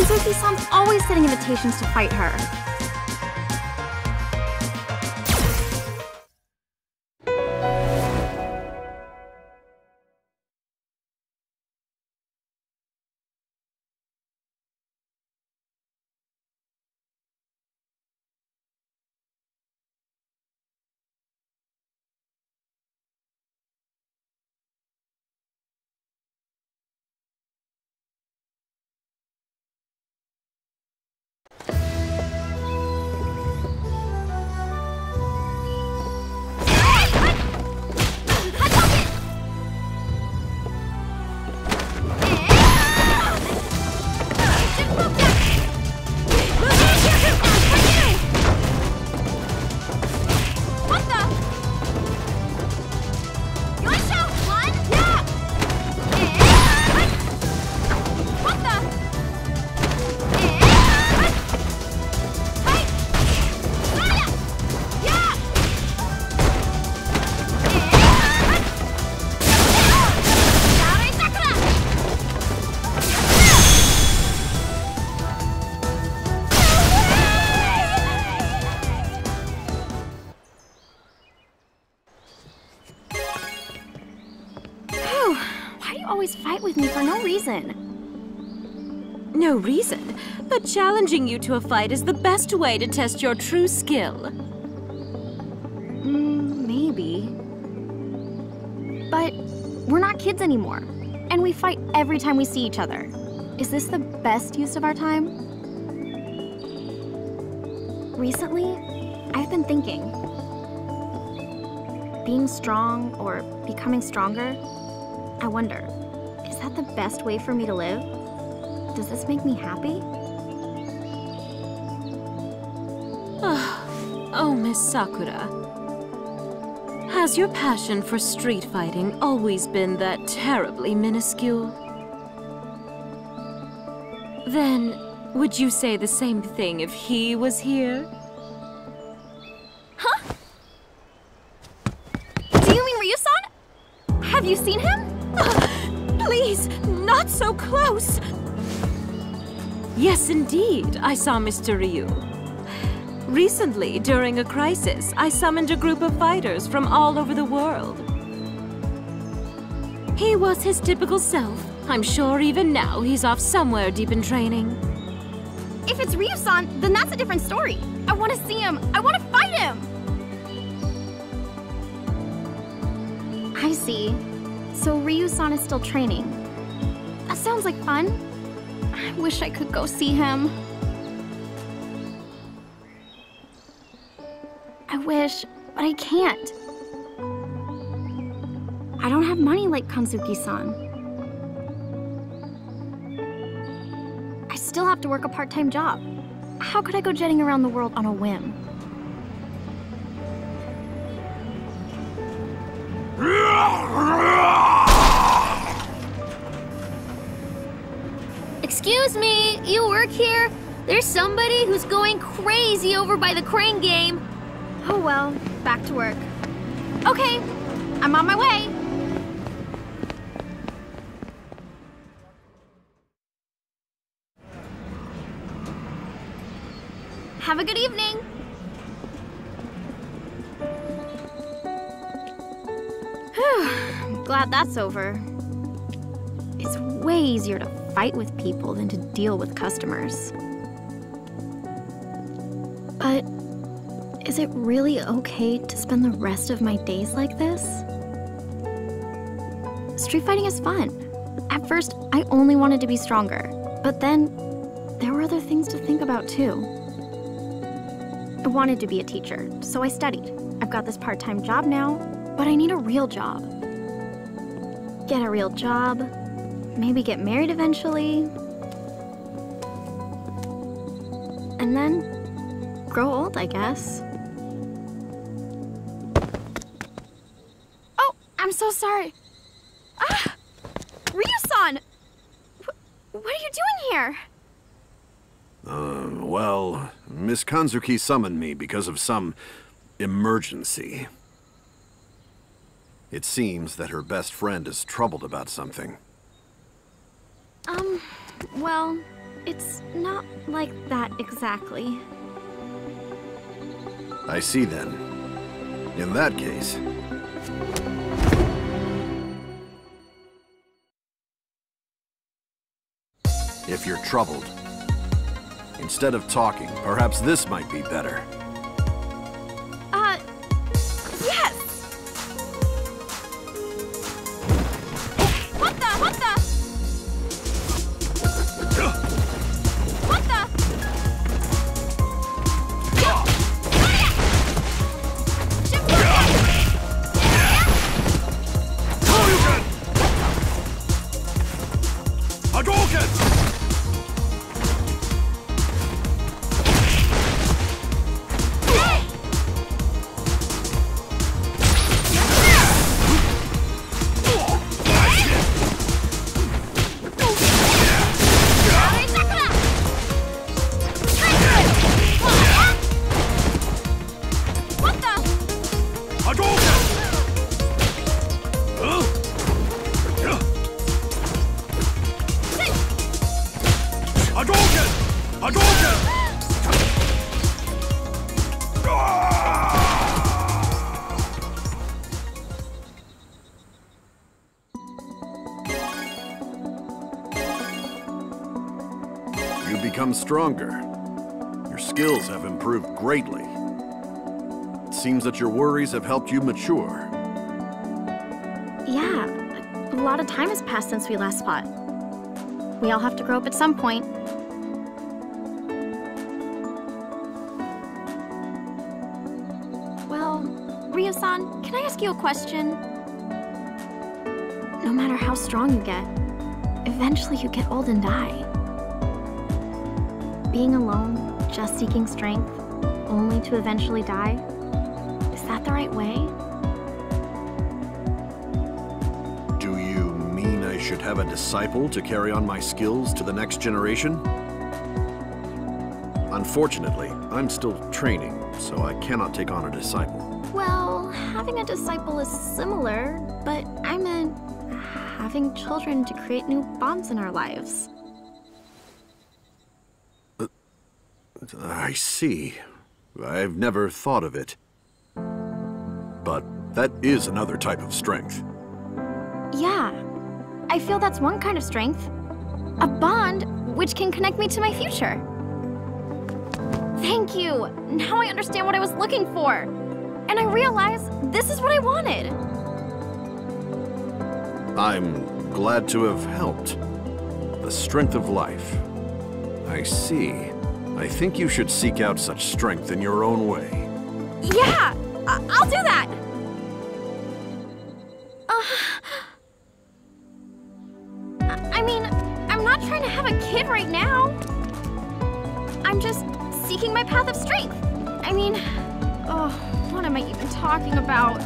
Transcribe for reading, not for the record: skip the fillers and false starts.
Kanzuki-san's always sending invitations to fight her. Fight with me for no reason. No reason, but challenging you to a fight is the best way to test your true skill. Maybe. But we're not kids anymore, and we fight every time we see each other. Is this the best use of our time? Recently, I've been thinking. Being strong or becoming stronger, I wonder, is that the best way for me to live? Does this make me happy? Oh, Miss Sakura. Has your passion for street fighting always been that terribly minuscule? Then, would you say the same thing if he was here? Huh? Do you mean Ryu-san? Have you seen him? Please, not so close! Yes, indeed, I saw Mr. Ryu. Recently, during a crisis, I summoned a group of fighters from all over the world. He was his typical self. I'm sure even now he's off somewhere deep in training. If it's Ryu-san, then that's a different story. I want to see him. I want to fight him! I see. So Ryu-san is still training. That sounds like fun. I wish I could go see him. I wish, but I can't. I don't have money like Kanzuki-san. I still have to work a part-time job. How could I go jetting around the world on a whim? Excuse me, you work here? There's somebody who's going crazy over by the crane game. Oh well, back to work. Okay, I'm on my way. Have a good evening. I'm glad that's over. It's way easier to fight with people than to deal with customers. But is it really okay to spend the rest of my days like this? Street fighting is fun. At first, I only wanted to be stronger, but then there were other things to think about too. I wanted to be a teacher, so I studied. I've got this part-time job now, but I need a real job. Get a real job, maybe get married eventually, and then grow old, I guess. Oh, I'm so sorry. Ah! Ryu-san! What are you doing here? Well, Miss Kanzuki summoned me because of some emergency. It seems that her best friend is troubled about something. Well, It's not like that exactly. I see then. In that case... If you're troubled, instead of talking, perhaps this might be better. Yes! What the? What the? What the? You've become stronger. Your skills have improved greatly. It seems that your worries have helped you mature. Yeah, a lot of time has passed since we last fought. We all have to grow up at some point. Well, Ryo-san, can I ask you a question? No matter how strong you get, eventually you get old and die. Being alone, just seeking strength, only to eventually die, is that the right way? Do you mean I should have a disciple to carry on my skills to the next generation? Unfortunately, I'm still training, so I cannot take on a disciple. Well, having a disciple is similar, but I meant having children to create new bonds in our lives. I see. I've never thought of it. But that is another type of strength. Yeah, I feel that's one kind of strength. A bond which can connect me to my future. Thank you! Now I understand what I was looking for. And I realize this is what I wanted. I'm glad to have helped. The strength of life. I see. I think you should seek out such strength in your own way. Yeah! I'll do that! I mean, I'm not trying to have a kid right now. I'm just seeking my path of strength. I mean, what am I even talking about?